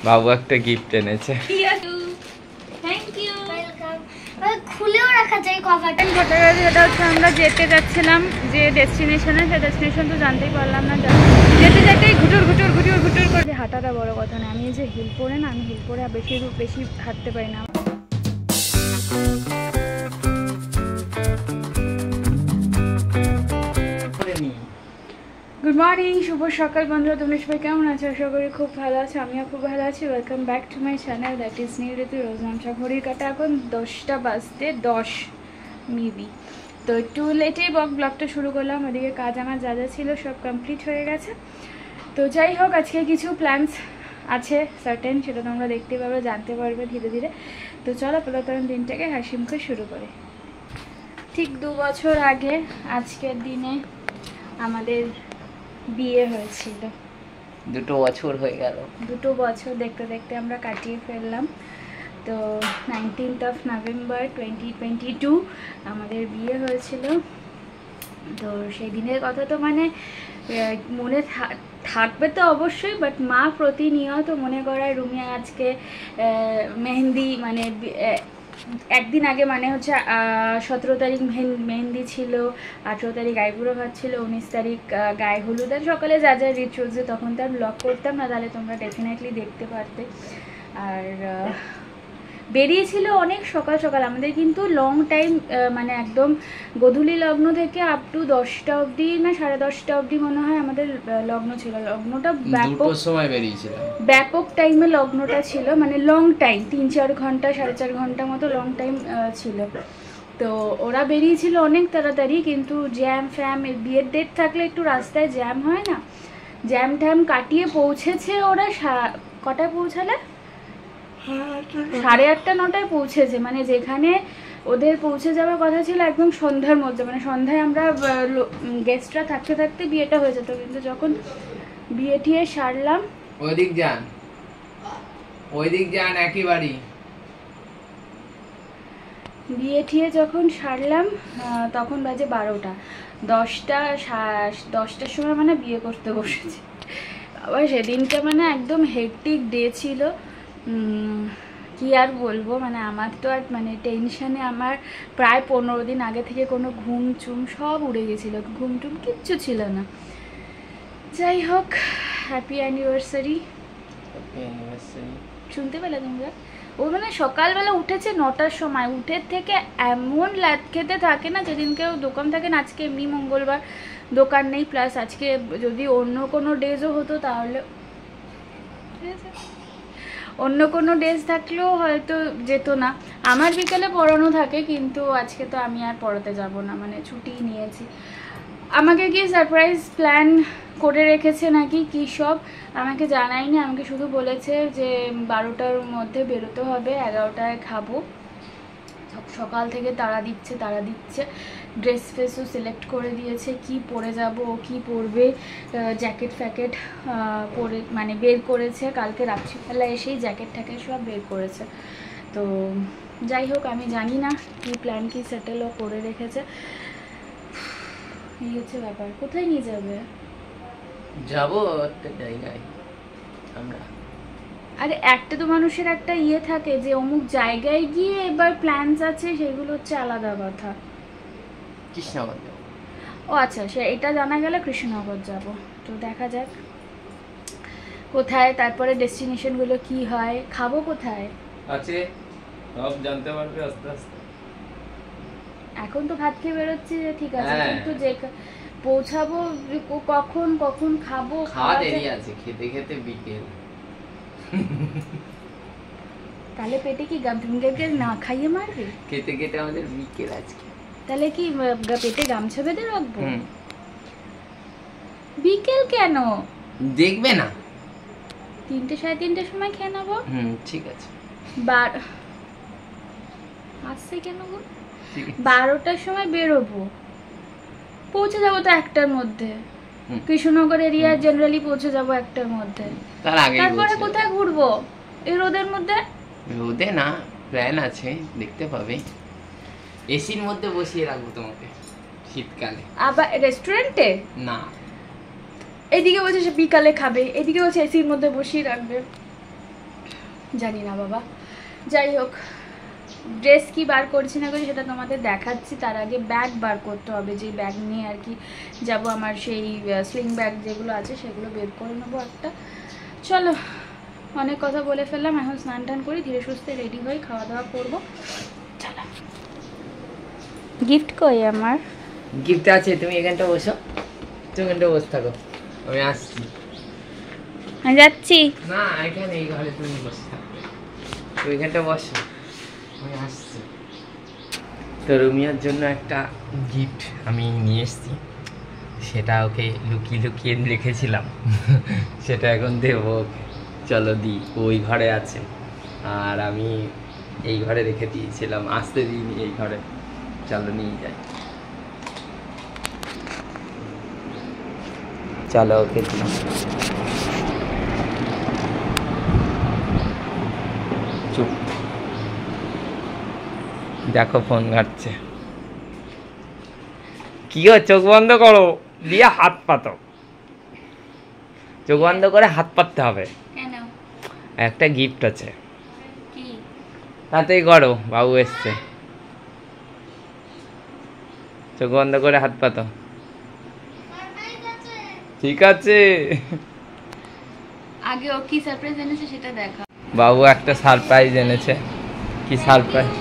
বাবু একটা গিফট এনেছে। খুলেও রাখা যায় কভারটা। যেটা হচ্ছে আমরা যেতে যাচ্ছিলাম যে ডেস্টিনেশনে, সে ডেস্টিনেশন তো জানতেই পারলাম না। যেতে যেতেই ঘুটুর ঘুটুর ঘুটুর ঘুটুর করে হাঁটাটা বড় কথা না। আমি যে হিল পরে না, আমি হিল পরে বেশি হাঁটতে পারি না। গুড মর্নিং, শুভ সকাল বন্ধুরা। তোমরা সবাই কেমন আছো? আশা করি খুব ভালো আছো, আমিও খুব ভালো আছি। Welcome back to my channel, that is new Ritu রোজ নামসা। ঘড়ির কাটা এখন 10টা বাজতে 10 মেবি। তো একটু লেটেই ব্লগটা শুরু করলাম। ওদিকে কাজ আমার যা যা ছিল সব কমপ্লিট হয়ে গেছে। তো যাই হোক, আজকে কিছু প্ল্যানস আছে সার্টেন, সেটা তোমরা দেখতে পারবে, জানতে পারবে ধীরে ধীরে। তো চলো পুরাতন দিনটাকে হাসি মুখে শুরু করে। ঠিক 2 বছর আগে আজকের দিনে আমাদের বিয়ে হয়েছিল। 2 বছর হয়ে গেল। 2 বছর দেখতে দেখতে আমরা কাটিয়ে ফেললাম। তো 19th November 2022 আমাদের বিয়ে হয়েছিল। তো সেই দিনের কথা তো মানে মনে থাকবে তো অবশ্যই, বাট মা প্রতিনিয়ত মনে করায় রুমিয়া আজকে মেহেন্দি মানে একদিন আগে মানে হচ্ছে 17 তারিখ মেহেন্দি ছিল, 18 তারিখ আইবুড়ো ভাত ছিল, 19 তারিখ গায়ে হলুদ। আর সকালে যা যা রিচুয়ালস, তখন তো আর ব্লগ করতাম না, তাহলে তোমরা ডেফিনেটলি দেখতে পারতে। আর বেরিয়েছিল অনেক সকাল সকাল আমাদের, কিন্তু লং টাইম মানে একদম গোধূলি লগ্ন থেকে আপ টু 10টা অবধি না 10:30টা অবধি মনে হয় আমাদের লগ্ন ছিল। লগ্নটা ব্যাপক সময় বেরিয়েছিল, ব্যাপক টাইমে লগ্নটা ছিল, মানে লং টাইম 3-4 ঘন্টা 4.5 ঘন্টা মতো লং টাইম ছিল। তো ওরা বেরিয়েছিল অনেক তাড়াতাড়ি, কিন্তু জ্যাম ফ্যাম, বিয়ের ডেট থাকলে একটু রাস্তায় জ্যাম হয় না, জ্যাম ট্যাম কাটিয়ে পৌঁছেছে ওরা। কটায় পৌঁছালে? 8:30-9টায় পৌঁছেছে, মানে যেখানে ওদের পৌঁছে যাওয়ার কথা ছিল একদম সন্ধ্যার মধ্যে। মানে সন্ধ্যায় আমরা গেস্টরা থাকতে থাকতে বিয়েটা হয়ে যেত, কিন্তু যখন বিয়ে টিয়ে সারলাম, ওইদিক যান একেবারে। বিয়ে ঠিয়ে যখন সারলাম তখন বাজে 12টা। 10টার সময় মানে বিয়ে করতে বসেছি। আবার সেদিনটা মানে একদম হেক্টিক ডে ছিল। কি আর বলবো, মানে আমার তো আর মানে টেনশানে আমার প্রায় 15 দিন আগে থেকে কোনো ঘুম চুম সব উড়ে গেছিলো, ঘুম টুম কিচ্ছু ছিল না। যাই হোক, হ্যাপি অ্যানিভার্সারি। শুনতে পেলে তোমরা? ও মানে সকালবেলা উঠেছে 9টার সময়, উঠে থেকে এমন ল্যাদ খেতে থাকে না, যেদিনকেও দোকান থাকে না। আজকে এমনি মঙ্গলবার দোকান নেই, প্লাস আজকে যদি অন্য কোনো ডেজও হতো তাহলে, অন্য কোনো ডেজ থাকলেও হয়তো যেত না। আমার বিকেলে পড়ানো থাকে, কিন্তু আজকে তো আমি আর পড়াতে যাব না, মানে ছুটি নিয়েছি। আমাকে কি সারপ্রাইজ প্ল্যান করে রেখেছে নাকি কি সব আমাকে জানায়নি। আমাকে শুধু বলেছে যে 12টার মধ্যে বেরোতে হবে, 11টায় খাবো। সকাল থেকে তাড়া দিচ্ছে। ড্রেস ফ্রেসও সিলেক্ট করে দিয়েছে, কি পরে যাব, ও কী পরবে, জ্যাকেট ফ্যাকেট পরে মানে বের করেছে। কালকে রাত্রিবেলা এসেই জ্যাকেট ট্যাকেট সব বের করেছে। তো যাই হোক, আমি জানি না কি প্ল্যান কি সেটেলও করে রেখেছে। এই হচ্ছে ব্যাপার। কোথায় নিয়ে যাবে? যাবো একটা জায়গায় আমরা। আরে একটা তো মানুষের একটা ইয়ে থাকে যে অমুক জায়গায় গিয়ে এবার প্ল্যানস আছে, সেগুলো হচ্ছে আলাদা কথা। কৃষ্ণনগর। ও আচ্ছা, সে এটা জানা গেল কৃষ্ণনগর যাব। তো দেখা যাক কোথায়, তারপরে ডেস্টিনেশনগুলো কি হয়, খাবো কোথায় আছে সব জানতে পারবে আস্তে আস্তে। এখন তো ভাত খেয়ে বেরোচ্ছি, ঠিক আছে, কিন্তু যে পৌঁছাবো কখন খাবো, খাওয়া দেরি আছে, খেতে খেতে বিকেল। তাহলে পেটে কি গামছা না খাইয়ে মারবে? খেতে খেতে আমাদের বিকেল আজকে। তাহলে কি পেটে গামছা বেঁধে রাখবো? বিকেল কেন? দেখবে না, 3-3:30 সময় খেয়ে নেবো। ঠিক আছে। আসছে কেন গো? 12টার সময় বেরোবো, পৌঁছে যাবো তো 1টার মধ্যে। কৃষ্ণনগর এরিয়া জেনারেলি পৌঁছে যাবো 1টার মধ্যে। তারপরে কোথায় ঘুরবো এই রোদের মধ্যে? রোদে না, প্ল্যান আছে, দেখতে পাবে। এসির মধ্যে বসিয়ে রাখবো তোমাকে শীতকালে। আবার রেস্টুরেন্টে? না, এদিকে বলছে সে বিকালে খাবে, এদিকে বলছে এসির মধ্যে বসিয়ে রাখবে, জানি না বাবা। যাই হোক, ড্রেস কি বার করছি না করি সেটা তোমাদের দেখাচ্ছি। তার আগে ব্যাগ বার করতে হবে, যে ব্যাগ নিয়ে আর কি যাবো, আমার সেই স্লিং ব্যাগ যেগুলো আছে সেগুলো বের করে নেবো একটা। চলো, অনেক কথা বলে ফেললাম, এখন স্নান টান করি, ধীরে সুস্থে রেডি হই, খাওয়া দাওয়া করবো। চলো। গিফট কই আমার? গিফট আছে, তুমি এখানটা বসো, তুমি এখানটা বসে থাকো, আমি আসছি। আমি যাচ্ছি না, এখানে এই ঘরে তুমি বসে থাকবে, তুমি এখানটা বসো, আমি আসছি। তো রুমিয়ার জন্য একটা গিফট আমি নিয়ে এসেছি, সেটা ওকে লুকিয়ে লুকিয়ে রেখেছিলাম, সেটা এখন দেবো ওকে। চলো দিই, ওই ঘরে আছে আর আমি এই ঘরে রেখে দিয়েছিলাম, আসতে দিইনি এই ঘরে। চলো নিয়ে যাই, চলো ওকে দিই। চুপ, দেখো ফোন ঘাটছে। কি গো, চোখ বন্ধ করো দিয়ে হাত পাতো, চোখ বন্ধ করে হাত পাততে হবে। কেন? একটা গিফট আছে, কি? তাতেই করো, বাবু এসছে। চোখ বন্ধ করে হাত পাতো, ঠিক আছে। আগে ও কি সারপ্রাইজ এনেছে সেটা দেখা। বাবু একটা সারপ্রাইজ এনেছে। কি সারপ্রাইজ,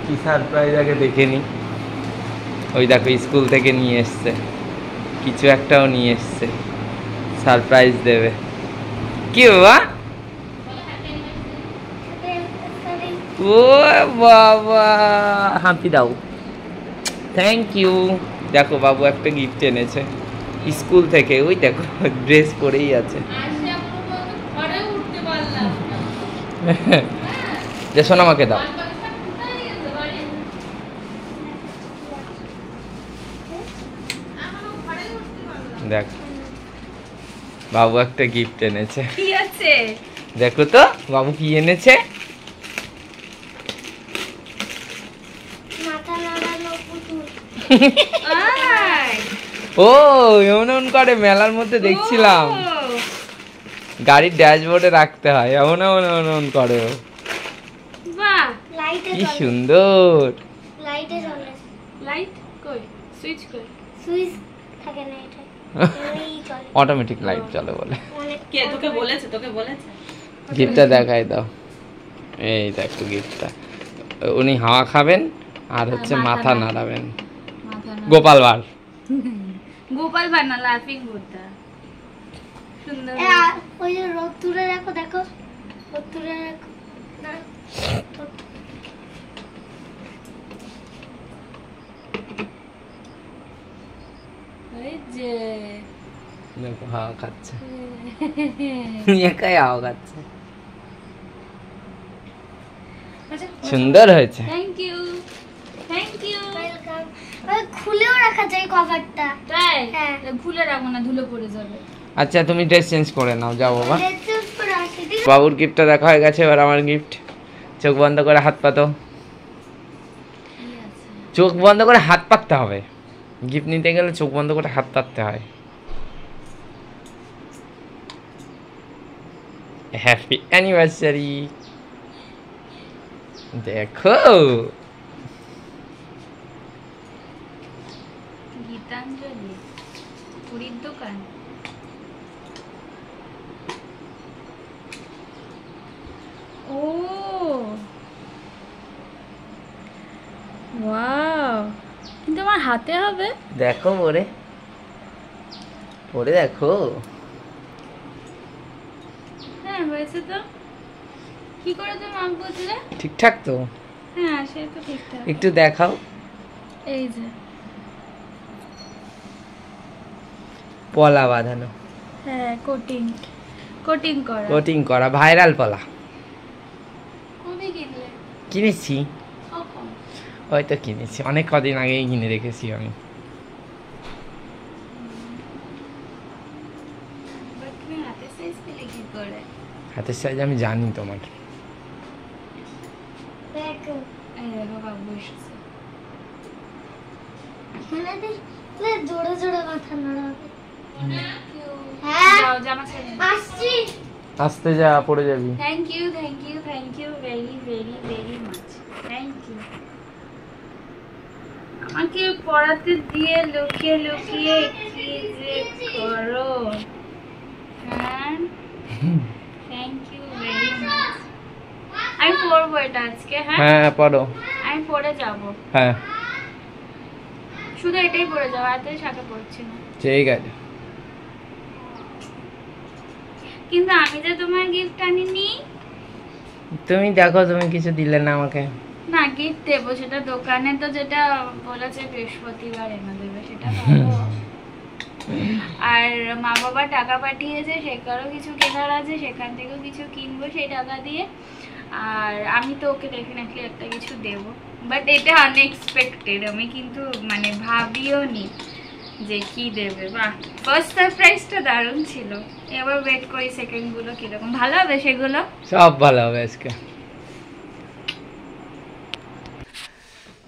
কি সারপ্রাইজ আগে দেখে নি। ওই দেখো স্কুল থেকে নিয়ে এসছে, কিছু একটাও নিয়ে এসছে, সারপ্রাইজ দেবে। কি বাবা? ও বাবা, হাঁপি দাও, থ্যাংক ইউ। দেখো বাবু একটা গিফট এনেছে স্কুল থেকে, ওই দেখো ড্রেস পরেই আছে। যে শোনো, আমাকে দাও। দেখ, বাবু একটা গিফট এনেছে। কি আছে দেখো তো বাবু কি এনেছে। মাথা নাড়ানো পুতুল। ও এমন এমন করে, মেলার মধ্যে দেখছিলাম গাড়ির ড্যাশবোর্ডে রাখতে হয়, এমন এমন এমন এমন করে। ও বাহ, লাইটে কি জ্বলে। সুন্দর। লাইটে জ্বলে। লাইট কই? সুইচ কই? সুইচ থাকে না এটা। এই চলে। অটোমেটিক লাইট চলে বলে। অনেক কে তোকে বলেছে? তোকে বলেছে? গিফটটা দেখাই দাও, এই দেখো গিফটটা। উনি হাওয়া খাবেন আর হচ্ছে মাথা নাড়াবেন। মাথা না, গোপাল ভাঁড়। গোপাল ভাঁড় না, লাফিং বুদ্ধা। সুন্দর। ওই যে রোদ তুলে রাখো, দেখো রোদ তুলে রাখো না। এই যে দেখো হাওয়া খাচ্ছে, একাই হাওয়া খাচ্ছে। সুন্দর হয়েছে, thank you, thank you. Welcome. খুলেও রাখা যায় কভারটা। তাই? হ্যাঁ। খুলে রাখো না, ধুলো পড়ে যাবে। আচ্ছা তুমি ড্রেস চেঞ্জ করে নাও, যাও বাবা। লেটস করে আসি। বাবুর গিফটটা দেখা হয়ে গেছে, এবার আমার গিফট। চোখ বন্ধ করে হাত পাতো, কি আছে? চোখ বন্ধ করে হাত পাততে হবে। গিফট নিতে গেলে চোখ বন্ধ করে হাত পাততে হয়। Happy anniversary. দেখো গীতাঞ্জলি পুরীর দোকান। ও ওয়াও, কিন্তু আমার হাতে হবে। দেখো পরে, পরে দেখো। হ্যাঁ হয়েছে তো। কি করে তুমি মাপ বুঝলে? ঠিকঠাক তো? হ্যাঁ সে তো ঠিকঠাক। একটু দেখাও। এই যে পলা বাঁধানো, হ্যাঁ, কোটিং কোটিং করা। কোটিং করা, ভাইরাল পলা। কবে কিনলে? কিনেছি, কখন? হয়তো কিনেছি, অনেক কদিন আগেই কিনে রেখেছি আমি। বাট তুমি হাতের সাইজ পেলে কি করে? হাতের সাইজ আমি জানি তোমার। দেখো এই দেখো বাবু এসেছে। এখানে জোরে জোরে মাথা নাড়াবে। Thank you. হ্যাঁ যাও জামা ছেড়ে আসছি। আস্তে যা, পড়ে যাবি। Thank you very very very much, thank you. আমাকে পড়াতে দিয়ে লুকিয়ে লুকিয়ে কি যে করো। হ্যাঁ থ্যাংক ইউ ভেরি মাচ। আমি পড়বো এটা আজকে। হ্যাঁ হ্যাঁ পড়ো। আমি পড়ে যাব, হ্যাঁ শুধু এটাই পড়ে যাবো, আর তো শাখা পড়ছি না। ঠিক আছে। কিন্তু আমি যে তোমার গিফট আনিনি। তুমি দেখো, তুমি কিছু দিলে না আমাকে। না গিফট দেবো, সেটা দোকানে তো যেটা বলেছে বৃহস্পতিবার এনে দেবে সেটা ভালো। আর মা বাবা টাকা পাঠিয়েছে, সেখানেও কিছু কেনার আছে, সেখান থেকেও কিছু কিনবো সেই টাকা দিয়ে। আর আমি তো ওকে ডেফিনেটলি একটা কিছু দেবো, বাট এটা আনএক্সপেক্টেড। আমি কিন্তু মানে ভাবিও নি যে কি দেবে। বাহ, ফার্স্ট সারপ্রাইজটা দারুণ ছিল। এবার ওয়েট করি সেকেন্ডগুলো কিরকম ভালো হবে সেগুলো। সব ভালো হবে আজকে।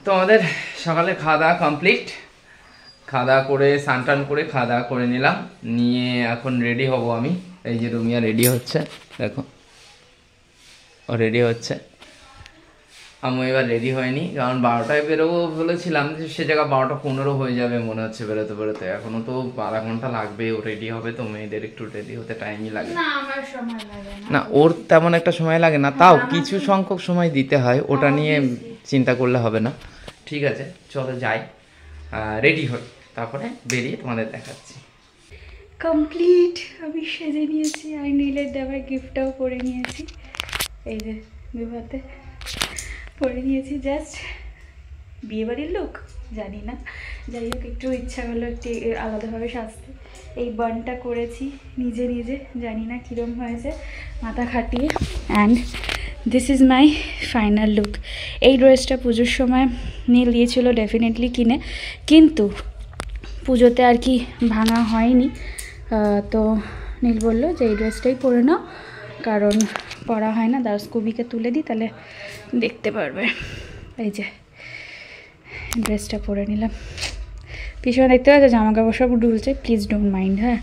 তো আমাদের সকালে খাওয়া দাওয়া কমপ্লিট। খাওয়া দাওয়া করে স্নান টান করে খাওয়া দাওয়া করে নিলাম, নিয়ে এখন রেডি হব আমি। এই যে রুমিয়া রেডি হচ্ছে, দেখো ও রেডি হচ্ছে। আমি এবার রেডি হয়নি, কারণ 12টায় বেরোবো বলেছিলাম, যে সে জায়গা 12:15 হয়ে যাবে মনে হচ্ছে বেরোতে বেরোতে। এখনো তো 12 ঘন্টা লাগবে ও রেডি হবে, তো মেয়েদের একটু রেডি হতে টাইমই লাগে। না আমার সময় লাগে না। না ওর তেমন একটা সময় লাগে না, তাও কিছু সংখ্যক সময় দিতে হয়, ওটা নিয়ে চিন্তা করলে হবে না। ঠিক আছে চলো যাই, রেডি হই, তারপরে বেরিয়ে তোমাদের দেখাচ্ছি। কমপ্লিট, আমি সেজে নিয়েছি আর নীলের দেওয়ার গিফটটাও পরে নিয়েছি। এই যে বিবাহতে পরে নিয়েছি, জাস্ট বিয়েবাড়ির লুক জানি না, যাই হোক একটু ইচ্ছা হলো একটু আলাদাভাবে সাজতে। এই বানটা করেছি নিজে নিজে, জানি না কীরকম হয়েছে মাথা খাটিয়ে। And this is my final look. এই ড্রেসটা পুজোর সময় নীল দিয়েছিল ডেফিনেটলি কিনে, কিন্তু পুজোতে আর কি ভাঙা হয়নি। তো নীল বললো যে এই ড্রেসটাই পরে নাও, কারণ পরা হয় না। দাস কবিকে তুলে দিই তাহলে দেখতে পারবে। এই যে ড্রেসটা পরে নিলাম, পিছনে দেখতে পাচ্ছ জামা কাপড় সব ডুলছে, প্লিজ ডোন্ট মাইন্ড। হ্যাঁ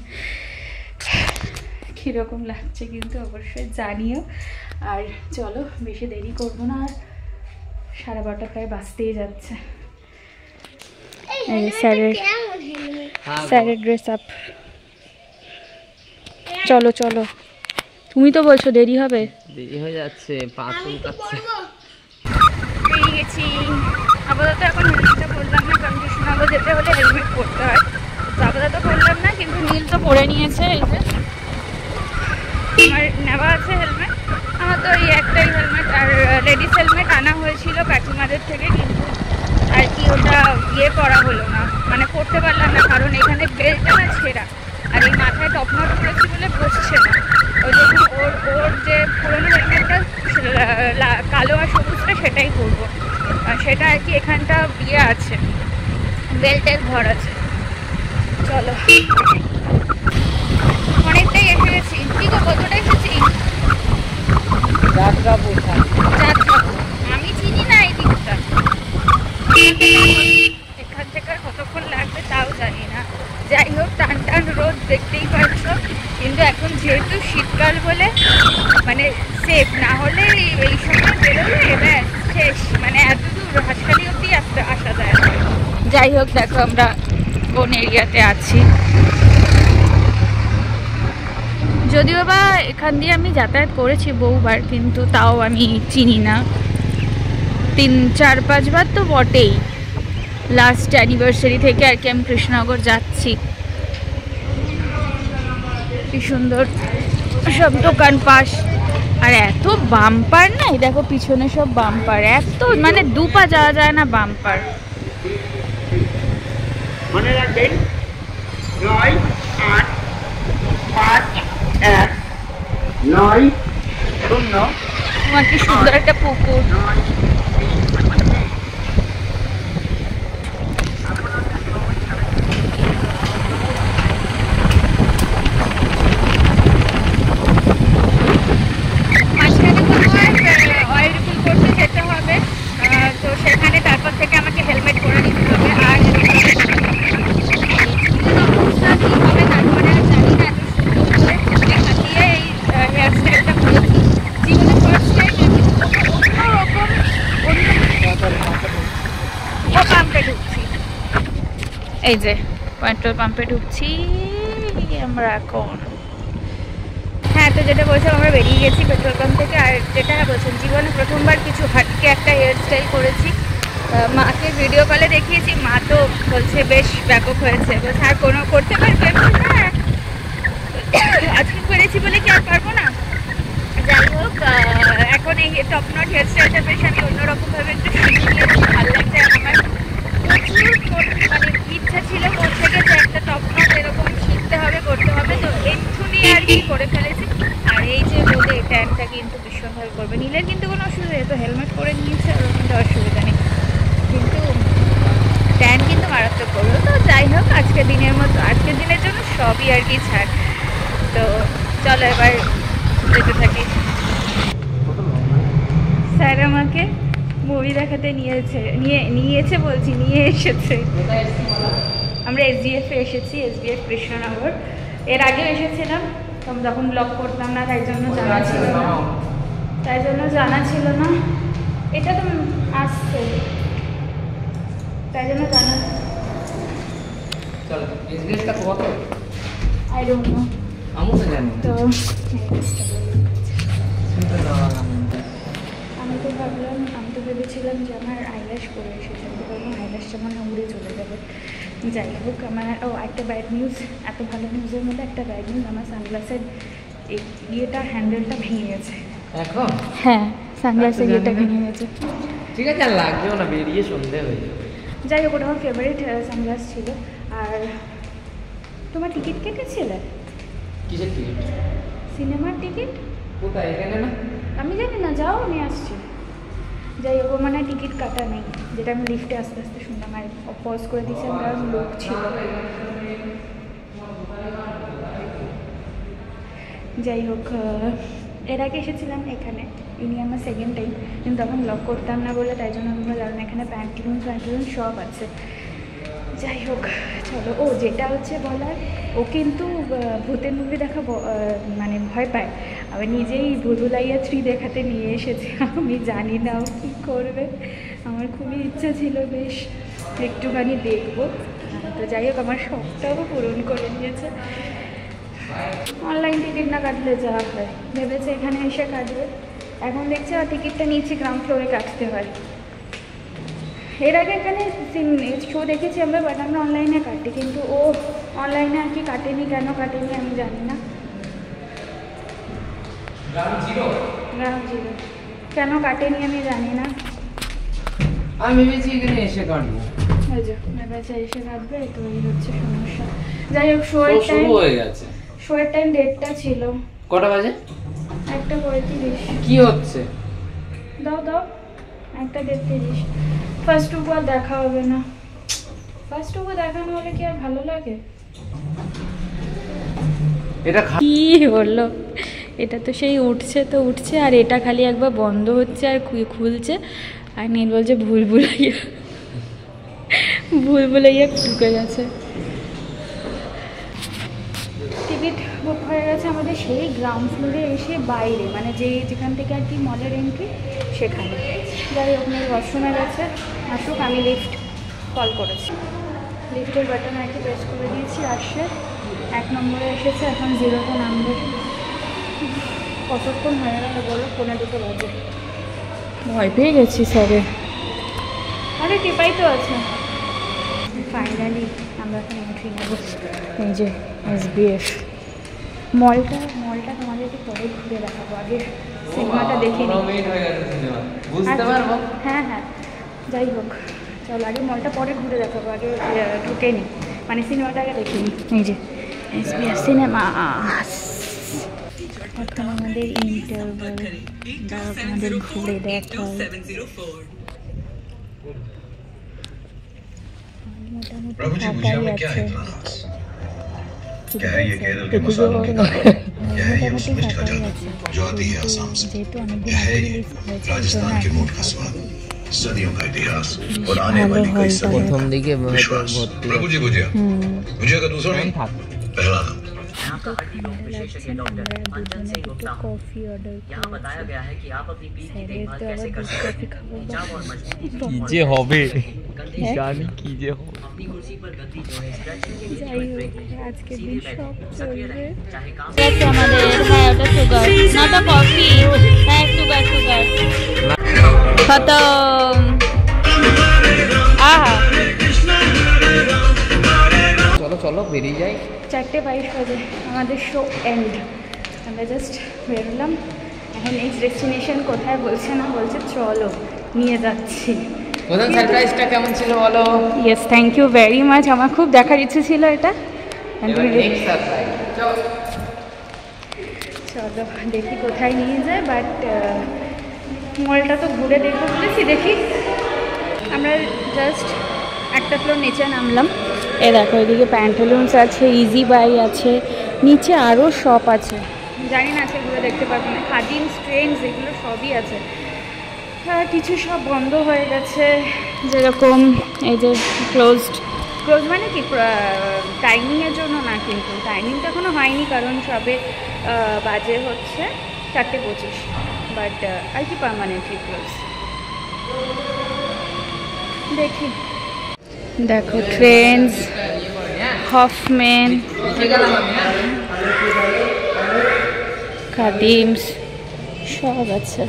কীরকম লাগছে কিন্তু অবশ্যই জানিও। আর চলো বেশি দেরি করবো না, আর 12:30 প্রায় বাজতেই যাচ্ছে। এই স্যারের ড্রেস আপ। চলো চলো, তুমি তো বলছো দেরি হবে। দেরি হয়ে যাচ্ছে, পা চুলকাচ্ছে। বেরিয়ে গেছি আপাতত। এখন হেলমেটটা পরলাম না, কারণ কৃষ্ণনগর যেতে হলে হেলমেট পরতে হয়, তো আপাতত পরলাম না। কিন্তু নীল তো পরে নিয়েছে, এই যে আমার নেওয়া আছে হেলমেট। আমার তো এই একটাই হেলমেট, আর লেডিস হেলমেট আনা হয়েছিল কাকিমাদের থেকে, কিন্তু আর কি ওটা করা হলো না, মানে পরতে পারলাম না, কারণ এখানে বেল্টটা না ছেঁড়া, আর এই মাথায় টপনট করেছি বলে বসছে না। ওই জন্য ওর যে পুরোনো হেলমেটটা কালো আর সবুজটা সেটাই করবো, আর সেটা আর কি এখানটা আছে, বেল্টের ঘর আছে। চলো অনেকটাই এসে গেছি। কি গো কতটা এসেছি? যাত্রাপুর। আমি চিনি না এই দিকটা, এখান থেকে কতক্ষণ লাগবে তাও জানি না। যাই হোক টান টান রোদ দেখতেই পাচ্ছ, কিন্তু এখন যেহেতু শীতকাল বলে মানে সেফ, না হলে এই সময় বেরোলে ব্যাস শেষ, মানে এত দূর হাসখালি অব্দি আসা যায় না। যাই হোক দেখো আমরা কোন এরিয়াতে আছি। যদিও বা এখান দিয়ে আমি যাতায়াত করেছি বহুবার, কিন্তু তাও আমি চিনি না। 3-4-5 বার তো বটেই। লাস্ট অ্যানিভার্সারি থেকে আর কি আমি কৃষ্ণনগর যাচ্ছি। কি সুন্দর সব দোকান পাশ, আর এত বাম্পার না, এই দেখো পিছনে সব বাম্পার, এত মানে 2 পা যাওয়া যায় না বাম্পার। মনে রাখবেন 9, 8, 5, 1, 9, 0, তোমার কি সুন্দর একটা পুকুর। অয়েল রিফিল করতে যেতে হবে, তো সেখানে তারপর থেকে আমাকে হেলমেট পরে নিতে হবে। আর অবস্থা কী হবে তারপরে আর জানি না, এত এই যে পেট্রোল পাম্পে ঢুকছি আমরা এখন। হ্যাঁ, তো যেটা বলছিলাম আমরা বেরিয়ে গেছি পেট্রোল পাম্প থেকে। আর যেটা বলছেন জীবনে প্রথমবার কিছু হাটকে একটা হেয়ার স্টাইল করেছি। মাকে ভিডিও কলে দেখিয়েছি, মা তো বলছে বেশ ব্যাপক হয়েছে, বলছে আর কোনো করতে পারবে না, আজকে করেছি বলে কি আর পারবো না। যাই হোক, এখন এই টপ নট হেয়ার স্টাইলটা বেশ আমি অন্যরকমভাবে একটু শিখে নিয়েছি, ভালো লাগছে। আমার প্রচুর মানে ইচ্ছা ছিল মন থেকে যে একটা টপ নট এরকম শিখতে হবে, করতে হবে, তো এক্ষুনি আর কি করে ফেলেছি। আর এই যে রোদে ট্যানটা কিন্তু ভীষণভাবে করবে। নীলের কিন্তু কোনো অসুবিধা নেই, তো হেলমেট পরে নিয়েছে, ওর কিন্তু অসুবিধা নেই, কিন্তু ট্যান কিন্তু মারাত্মক করলো। তো যাই হোক, আজকের দিনের মতো, আজকের দিনের জন্য সবই আর কি ছাড়। তো চলো এবার যেতে থাকি। স্যার আমাকে মুভি দেখাতে নিয়েছে বলছি, নিয়ে এসেছে। আমরা SDF এ এসেছি, SDF কৃষ্ণনগর। এর আগেও এসেছিলাম, তো যখন ব্লগ করতাম না, তাই জন্য জানা ছিল না। এটা তো আসছে, তাই জন্য জানা। চলো SDF-টা কত? I don't know. আমি তো জানি তো ভাবলাম, আমি তো ভেবেছিলাম যে আমার আইল্যাশ করে এসেছে, আমি ভাবলাম আইল্যাশটা মানে উড়ে চলে যাবে। যাই হোক, আমার একটা ব্যাড নিউজ, এত ভালো নিউজের মধ্যে একটা ব্যাড নিউজ, আমার সানগ্লাসের ইয়েটা হ্যান্ডেলটা ভেঙে গেছে এখন। হ্যাঁ, সানগ্লাসের ইয়েটা ভেঙে গেছে। ঠিক আছে, আর লাগবেও না, বেরিয়ে সন্ধে হয়ে যাবে। যাই হোক, ওটা আমার ফেভারিট সানগ্লাস ছিল। আর তোমার টিকিট কেটেছিলে? কিসের টিকিট? সিনেমার টিকিট? কোথায়, এখানে না? আমি জানি না, যাও আমি আসছি। যাই হোক, মানে টিকিট কাটা নেই, যেটা আমি লিফটে আস্তে আস্তে শুনলাম। আর পজ করে দিয়েছিলাম কারণ লোক ছিল। যাই হোক, এর আগে এসেছিলাম এখানে, ইনি আমার সেকেন্ড টাইম, কিন্তু তখন লক করতাম না বলে, তাই জন্য তোমরা জানো না, এখানে প্যান্টুলুন সব আছে। যাই হোক, চলো। ও যেটা হচ্ছে বলার, ও কিন্তু ভূতের মুভি দেখা মানে ভয় পায়। আবার নিজেই ভুলভুলাইয়া 3 দেখাতে নিয়ে এসেছে। আমি জানি না ও কী করবে, আমার খুবই ইচ্ছা ছিল বেশ একটুখানি দেখবো। তো যাই হোক, আমার শখটাও পূরণ করে দিয়েছে। অনলাইন টিকিট না কাটলে যা হয়, ভেবেছে এখানে এসে কাটবে, এখন দেখছে আর টিকিটটা নিচে গ্রাউন্ড ফ্লোরে কাটতে হয়। এর আগে এখানে শো দেখেছি আমরা, বাট আমরা অনলাইনে কাটি, কিন্তু ও অনলাইনে আর কি কাটেনি, কেন কাটেনি আমি জানি না। গ্রাউন্ড জিরো কেন কাটেনি আমি জানি না। আমি ভেবেছি এখানে এসে কাটবো। ওই যে ভেবেছে এসে কাটবে, তো এই হচ্ছে সমস্যা। যাই হোক, শো এর টাইম 1:30টা ছিল। কটা বাজে? 1:35। কি হচ্ছে? দাও 1:33। ফার্স্ট টুকু আর দেখা হবে না। ফার্স্ট টুকু দেখানো হলে কি আর ভালো লাগে? এটা কি হলো? এটা তো সেই উঠছে তো উঠছে, আর এটা খালি একবার বন্ধ হচ্ছে আর খুলছে। আর নীল বলছে ভুলভুলাইয়া ঢুকে গেছে। টিকিট বুক হয়ে গেছে আমাদের সেই গ্রাউন্ড ফ্লোরে এসে বাইরে, মানে যেখান থেকে আর কি মলের এন্ট্রি, সেখানে। যাই হোক, মেয়ে ওয়াশরুমে গেছে, আসুক, আমি লিফট কল করেছি, লিফটের বাটন আর কি প্রেস করে দিয়েছি, আসছে 1 নম্বরে এসেছে, এখন 0-তে নামবে। কতক্ষণ হয়ে গেল বলো? 1:45 বাজে। ভয় পেয়ে গেছি স্যারে। আরে টিপাই তো আছে। ফাইনালি আমরা এখন এন্ট্রি নেব। এই যে SBF মলটা তোমাদেরকে পরে ঘুরে দেখাবো, আগে সিনেমাটা দেখে নিই। বুঝতে পারবো। হ্যাঁ, যাই হোক, চলো আগে মলটা পরে ঘুরে দেখাবো, আগে ঢুকে নিই, মানে সিনেমাটা আগে দেখে নিই। এই যে SBF সিনেমা। এখন আমাদের ইন্টারভেল, আমাদের ঘুরে দেখাও। प्रभु जी मुझे हमें क्या है प्लान्स? क्या है ये केरल के मसालों की दाल? क्या है ये उस मिष्ट का जादू जो आती है आसाम से? क्या है ये राजस्थान के मोट का स्वाद, सदियों का इतिहास और आने वाली कई सदियों প্রথম দিকে विश्वास? प्रभु जी मुझे का दूसरा नहीं, पहला नाम तो ঠান্ডা লাগছে না, আমরা দুজনে দুটো কফি অর্ডার করেছি। স্যারের তো আবার দুধ কফি খাবো, কি যে হবে হ্যাঁ? জানি কি যে হবে। যাই হোক আজকের দিন সব চলবে। আমাদের হ্যাঁ ওটা সুগার না, ওটা কফি, হ্যাঁ সুগার সুগার খতম। আহা চলো চলো বেরিয়ে যাই। 4:22 বাজে আমাদের শো এন্ড। আমরা জাস্ট বেরোলাম। এখন নেক্সট ডেস্টিনেশন কোথায় বলছে না, বলছে চলো নিয়ে যাচ্ছি। প্রধান সারপ্রাইজটা কেমন ছিল বলো? Yes, thank you very much. আমার খুব দেখার ইচ্ছে ছিল এটা। এবার নেক্সট সারপ্রাইজ চলো চলো দেখি কোথায় নিয়ে যায়, বাট মলটা তো ঘুরে দেখবো বলেছি, দেখি। আমরা জাস্ট একটা ফ্লোর নিচে নামলাম। এ দেখো এদিকে প্যান্টালুন্স আছে, ইজি বাই আছে, নিচে আরও শপ আছে, জানি না আছে ঘুরে দেখতে পারবো না। খাদিমস, ট্রেন্ডস এগুলো সবই আছে। কিছু সব বন্ধ হয়ে গেছে, যেরকম এই যে ক্লোজ মানে কি টাইমিংয়ের জন্য না, কিন্তু টাইমিংটা এখনও হয়নি কারণ সবে বাজে হচ্ছে 4:25, বাট আর কি পার্মানেন্টলি ক্লোজ। দেখি। দেখো ট্রেন্ডস, হফম্যান, খাদিমস সব আছে,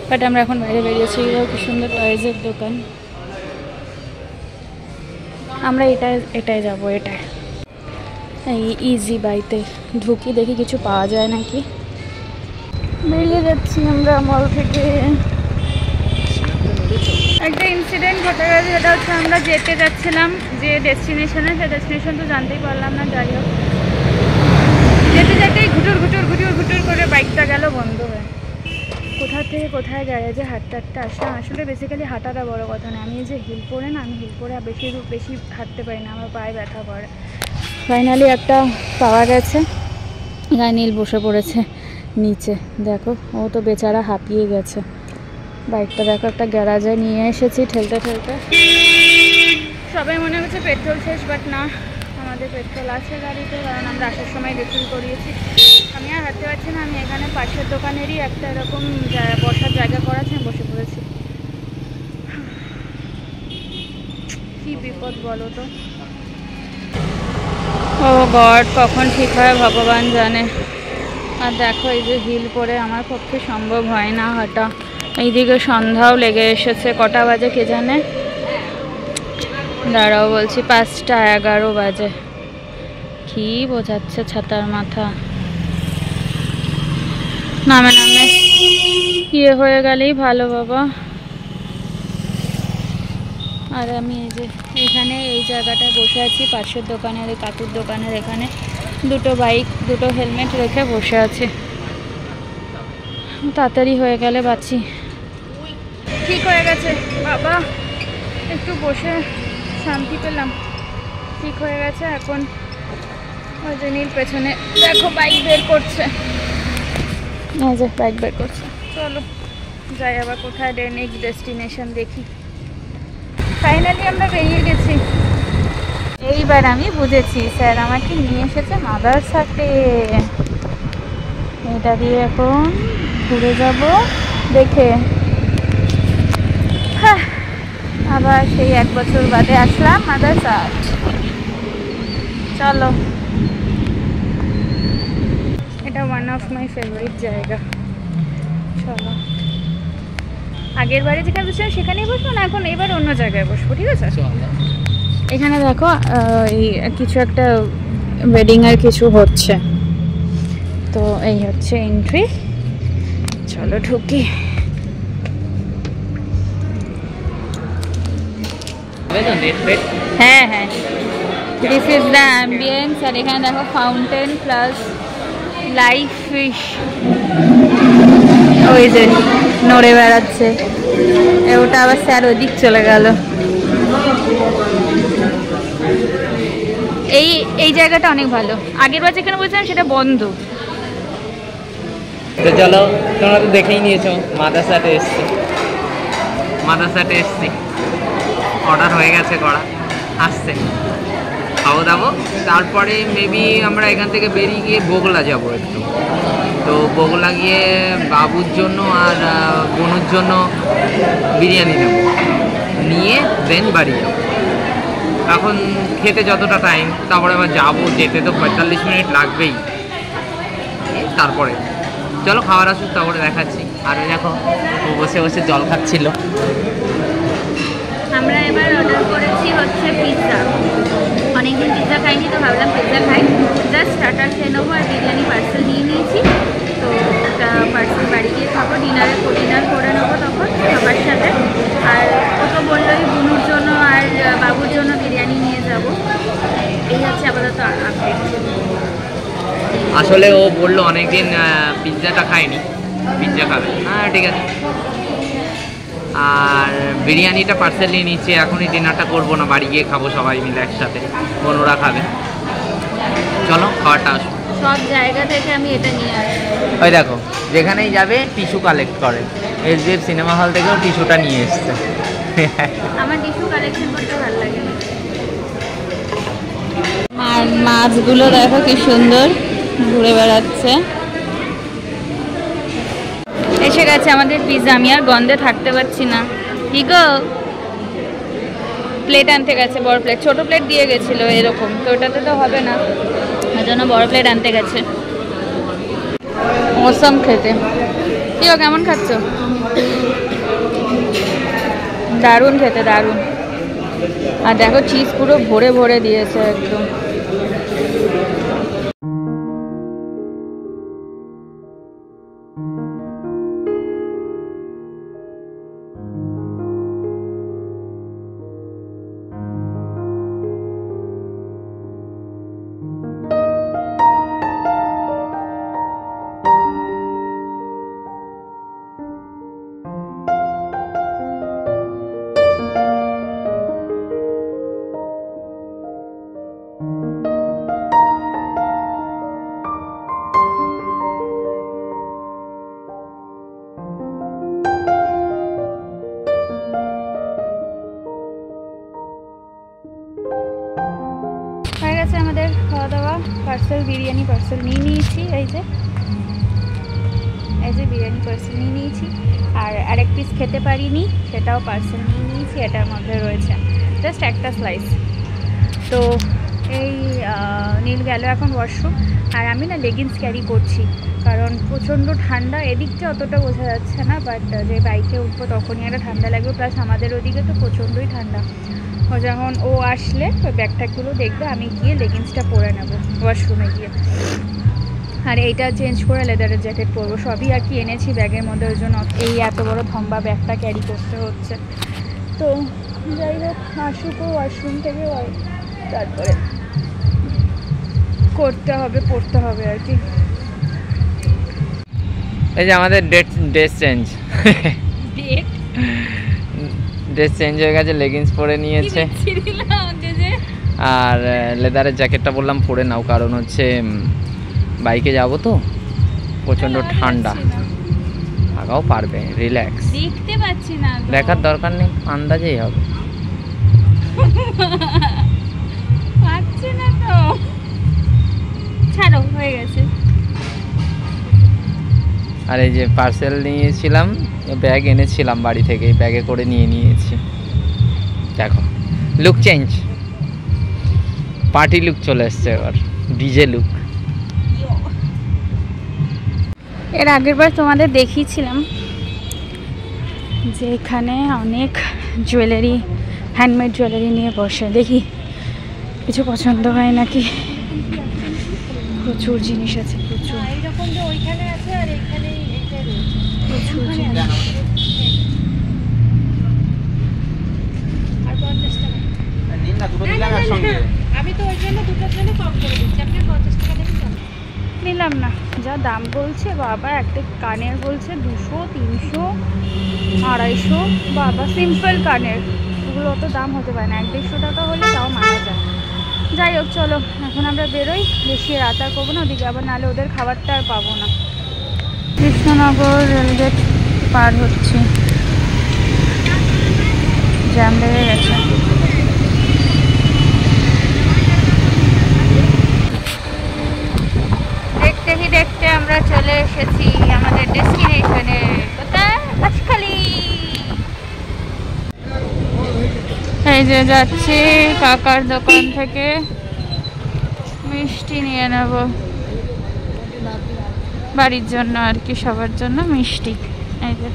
বাট আমরা এখন বাইরে বেরিয়েছি। এগুলো খুব সুন্দর টয়েজের দোকান। আমরা এটাই যাবো, এটাই এই ইজি বাইতে ঢুকি, দেখি কিছু পাওয়া যায় নাকি। বেরিয়ে যাচ্ছি আমরা মল থেকে। একটা ইনসিডেন্ট ঘটে গেছে, যেটা হচ্ছে আমরা যেতে যাচ্ছিলাম যে ডেস্টিনেশনে, সে ডেস্টিনেশন তো জানতেই পারলাম না। যাই হোক যেতে যেতেই ঘুটুর করে বাইকটা গেল বন্ধ হয়ে। কোথা থেকে কোথায় গ্যারেজে হাঁটতে আসলাম। আসলে বেসিক্যালি হাঁটাটা বড় কথা না, আমি যে হিল পরে না, আমি হিল পরে বেশি হাঁটতে পারি না, আমার পায়ে ব্যথা করে। ফাইনালি একটা পাওয়া গেছে। এখানে নীল বসে পড়েছে নিচে, দেখো ও তো বেচারা হাঁপিয়ে গেছে। বাইকটা দেখো একটা গ্যারাজে নিয়ে এসেছি ঠেলতে। সবাই মনে হচ্ছে পেট্রোল শেষ, বাট না, আমাদের পেট্রোল আছে গাড়িতে, কারণ আমরা আসার সময় রিফিল করিয়েছি। আমি আর হাঁটতে পারছি না, আমি এখানে পাশের দোকানেরই একটা এরকম বসার জায়গা করা আছে, বসে পড়েছি। কি বিপদ বলো তো। ও গড, কখন ঠিক হয় ভগবান জানে। আর দেখো এই যে হিল পরে আমার পক্ষে সম্ভব হয় না হাঁটা। এইদিকে সন্ধ্যাও লেগে এসেছে, কটা বাজে কে জানে। দাঁড়াও বলছি, 5:11 বাজে। কি বোঝাচ্ছে ছাতার মাথা। নামে ইয়ে হয়ে গেলেই ভালো বাবা। আর আমি এই যে এখানে এই জায়গাটায় বসে আছি, পাশের দোকানের, এই কাকুর দোকানের এখানে দুটো বাইক, দুটো হেলমেট রেখে বসে আছি। তাড়াতাড়ি হয়ে গেলে বাঁচি। ঠিক হয়ে গেছে বাবা, একটু বসে শান্তি পেলাম। ঠিক হয়ে গেছে। এখন ওই যে নীল পেছনে দেখো বাইক বের করছে, বাইক বের করছে। চলো যাই আবার কোথায় নেক্সট ডেস্টিনেশন দেখি। ফাইনালি আমরা বেরিয়ে গেছি। এইবার আমি বুঝেছি, স্যার আমাকে নিয়ে এসেছে মাদারসাতে। এটা দিয়ে এখন ঘুরে যাব দেখে। আবার সেই 1 বছর বাদে আসলাম মাদারসাট। চলো, এটা ওয়ান অফ মাই ফেভারিট জায়গা। চলো, আগের বারে যেখানে বসছিলাম সেখানেই বসবো না, এখন এবার অন্য জায়গায় বসবো, ঠিক আছে? এখানে দেখো এই কিছু একটা ওয়েডিংয়ের কিছু হচ্ছে, তো এই হচ্ছে এন্ট্রি। চলো ঢুকি। হ্যাঁ হ্যাঁ, দিস ইজ দ্য অ্যাম্বিয়েন্স। আর এখানে দেখো ফাউন্টেন প্লাস লাইভ ফিশ, ওই যে নড়ে বেড়াচ্ছে। ওটা আবার স্যার ওদিক চলে গেল। এই জায়গাটা অনেক ভালো। আগের বার যেখানে বলছিলাম সেটা বন্ধ। তো চলো, তোমরা তো দেখেই নিয়েছো মাদারসাটে এসছি। অর্ডার হয়ে গেছে করা, আসছে। খাওয়া দাবো, তারপরে মেবি আমরা এখান থেকে বেরিয়ে গিয়ে বগলা যাব একটু। তো বগলা গিয়ে বাবুর জন্য আর বোনুর জন্য বিরিয়ানি নেব, নিয়ে দেন বাড়ি যাব। এখন খেতে যতটা টাইম, তারপরে আবার যাবো, যেতে তো 45 মিনিট লাগবেই। তারপরে চলো খাবার আসুক, তারপরে দেখাচ্ছি। আর দেখো ও বসে বসে জল খাচ্ছিল। আমরা এবার অর্ডার করেছি হচ্ছে পিৎজা। অনেকদিন পিৎজা খাইনি, তো ভাবলাম পিৎজা খাই। জাস্ট স্টার্টার খেয়ে নেবো, আর বিরিয়ানি পার্সেল নিয়ে নিয়েছি। তো ওটা পার্সেল বাড়ি গিয়ে খাবো, ডিনার করে নেবো তখন খাবার সাথে। আর ও তো বললোই বুনুর জন্য আর বাবুর জন্য বিরিয়ানি নিয়ে যাব। এই হচ্ছে আপাতত আপডেট। আসলে ও বললো অনেকদিন পিৎজাটা খায়নি, পিৎজা খাবে। হ্যাঁ ঠিক আছে। আর বিরিয়ানিটা পার্সেল নিয়ে নিচ্ছে, এখনই ডিনারটা করবো না, বাড়ি গিয়ে খাবো সবাই মিলে একসাথে, বোনরা খাবে। চলো খাবারটা আসুন। সব জায়গা থেকে আমি এটা নিয়ে আসি। ওই দেখো যেখানেই যাবে টিস্যু কালেক্ট করে, SBF সিনেমা হল থেকেও টিস্যুটা নিয়ে এসছে। আমার টিস্যু কালেকশন করতে ভালো লাগে। আর মাছগুলো দেখো কি সুন্দর ঘুরে বেড়াচ্ছে। এসে গেছে আমাদের পিৎজা। আমি আর গন্ধে থাকতে পারছি না। কি গো, প্লেট আনতে গেছে, বড় প্লেট। ছোট প্লেট দিয়ে গেছিলো এরকম, তো ওটাতে তো হবে না, ওই জন্য বড় প্লেট আনতে গেছে। মৌসুম খেতে। কি গো, কেমন খাচ্ছ? দারুণ খেতে, দারুণ। আর দেখো চিজ পুরো ভরে ভরে দিয়েছে একদম। হয়ে গেছে আমাদের খাওয়া দাওয়া। পার্সেল বিরিয়ানি পার্সেল নিয়ে নিয়েছি। এই যে বিরিয়ানি পার্সেল নিয়ে নিয়েছি। আর আরেক পিস খেতে পারিনি, সেটাও পার্সেল নিয়ে নিয়েছি। এটার মধ্যে রয়েছে জাস্ট একটা স্লাইস। তো এই নীল গেল এখন ওয়াশরুম। আর আমি না লেগিংস ক্যারি করছি, কারণ প্রচণ্ড ঠান্ডা। এদিকটা অতটা বোঝা যাচ্ছে না, বাট যে বাইকে উঠবো তখনই একটা ঠান্ডা লাগবে। প্লাস আমাদের ওদিকে তো প্রচণ্ডই ঠান্ডা। ও যখন ও আসলে ওই ব্যাগটাগুলো দেখবে, আমি গিয়ে লেগিংসটা পরে নেবো ওয়াশরুমে গিয়ে। আর এইটা চেঞ্জ করে লেদারের জ্যাকেট পরবো। সবই আর কি এনেছি ব্যাগের মধ্যে, ওই জন্য এই এত বড় থম্বা ব্যাগটা ক্যারি করতে হচ্ছে। তো যাই হোক, আসুক ওয়াশরুম থেকে, তারপরে করতে হবে, পড়তে হবে আর কি। এই যে আমাদের ড্রেস চেঞ্জ হয়ে গেছে, লেগিংস পরে নিয়েছে। আর লেদারের জ্যাকেটটা বললাম পরে নাও, কারণ হচ্ছে বাইকে যাব তো, প্রচণ্ড ঠান্ডা। আগাও পারবে, রিল্যাক্স। দেখতে পাচ্ছি না, দেখার দরকার নেই, আন্দাজেই হবে। পাচ্ছি না তো, ছাড়ো, হয়ে গেছে। আর এই যে পার্সেল নিয়েছিলাম, ব্যাগ এনেছিলাম বাড়ি থেকে, ব্যাগে করে নিয়ে নিয়েছি। দেখো লুক চেঞ্জ, পার্টি লুক চলে এসছে এবার, ডিজে লুক। এর আগের বার তোমাদের দেখিয়েছিলাম যে এখানে অনেক জুয়েলারি, হ্যান্ডমেড জুয়েলারি নিয়ে বসে। দেখি কিছু পছন্দ হয় নাকি। প্রচুর জিনিস আছে, প্রচুর প্রচুর জিনিস। আমি তো ওই জন্য দুটোর জন্য কম করে দিচ্ছি। আপনি 50 টাকা দেবেন। নিলাম না, যা দাম বলছে বাবা। একটা কানের বলছে 200, 300, 250। বাবা সিম্পল কানের, ওগুলো অত দাম হতে পারে না। 100-150 টাকা হলে তাও মানা যায়। যাই হোক চলো, এখন আমরা বেরোই। বেশি রাত আর করবো না, ওদিকে আবার নাহলে ওদের খাবারটা আর পাবো না। কৃষ্ণনগর রেলগেট পার হচ্ছে, জ্যাম লেগে গেছে। আমরা চলে এসেছি আমাদের ডেস্টিনেশনে, কোথায়? হাঁসখালি। এই যে যাচ্ছি কাকার দোকান থেকে মিষ্টি নিয়ে নেব বাড়ির জন্য আর কি, সবার জন্য মিষ্টি। এই যে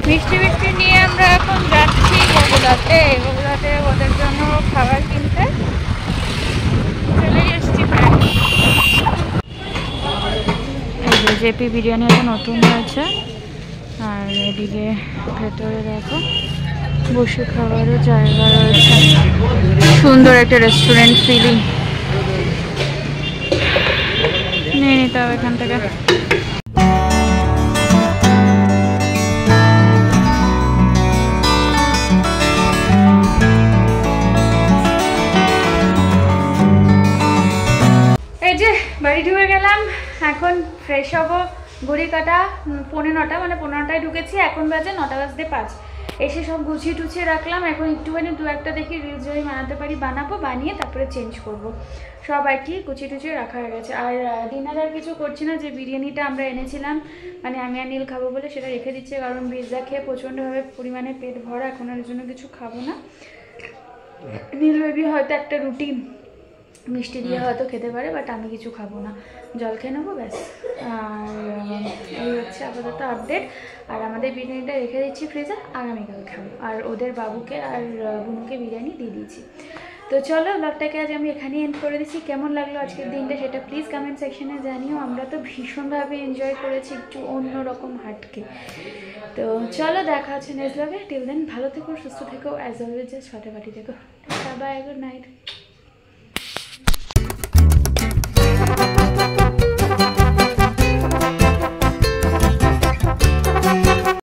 মিষ্টি মিষ্টি নিয়ে আমরা এখন যাচ্ছি বগুড়াতে ওদের জন্য খাবার কিনতে। চলে এসছি প্রায়। এই যে জেপি বিরিয়ানি একটা নতুন হয়েছে, আর এদিকে ভেতরে দেখো বসে খাবারও জায়গা রয়েছে, সুন্দর একটা রেস্টুরেন্ট ফিলিং। নিয়ে নিতে হবে এখান থেকে। এই যে বাড়ি ঢুকে গেলাম, এখন ফ্রেশ হবো। ঘড়ি কাটা 9:45, মানে 15টায় ঢুকেছি, এখন বাজে 9:05। এসে সব গুছিয়ে টুছিয়ে রাখলাম। এখন একটুখানি দু একটা দেখি রিলস যদি বানাতে পারি বানাবো, বানিয়ে তারপরে চেঞ্জ করব। সব আর কি গুছিয়ে টুছিয়ে রাখা হয়ে গেছে। আর ডিনার আর কিছু করছি না, যে বিরিয়ানিটা আমরা এনেছিলাম, মানে আমি আর নীল খাবো বলে সেটা রেখে দিচ্ছি, কারণ পিৎজা খেয়ে প্রচণ্ডভাবে পরিমাণে পেট ভরা, এখন আর জন্য কিছু খাবো না। নীল বেবি হয়তো একটা রুটি মিষ্টি দিয়ে হয়তো খেতে পারে, বাট আমি কিছু খাবো না, জল খেয়ে নেবো ব্যাস। আর এই হচ্ছে আপাতত আপডেট। আর আমাদের বিরিয়ানিটা রেখে দিচ্ছি ফ্রিজে, আগামীকাল খাবো। আর ওদের বাবুকে আর বুনুকে বিরিয়ানি দিয়ে দিয়েছি। তো চলো ব্লগটাকে আজ আমি এখানেই এন্ড করে দিচ্ছি। কেমন লাগলো আজকের দিনটা সেটা প্লিজ কমেন্ট সেকশনে জানিও। আমরা তো ভীষণভাবে এনজয় করেছি, একটু অন্যরকম হাটকে। তো চলো দেখা হচ্ছে নেক্সট ব্লগে। টিল দেন ভালো থেকো, সুস্থ থেকো, অ্যাজ অলওয়েজ ফাটাফাটি থেকো। Bye, good night.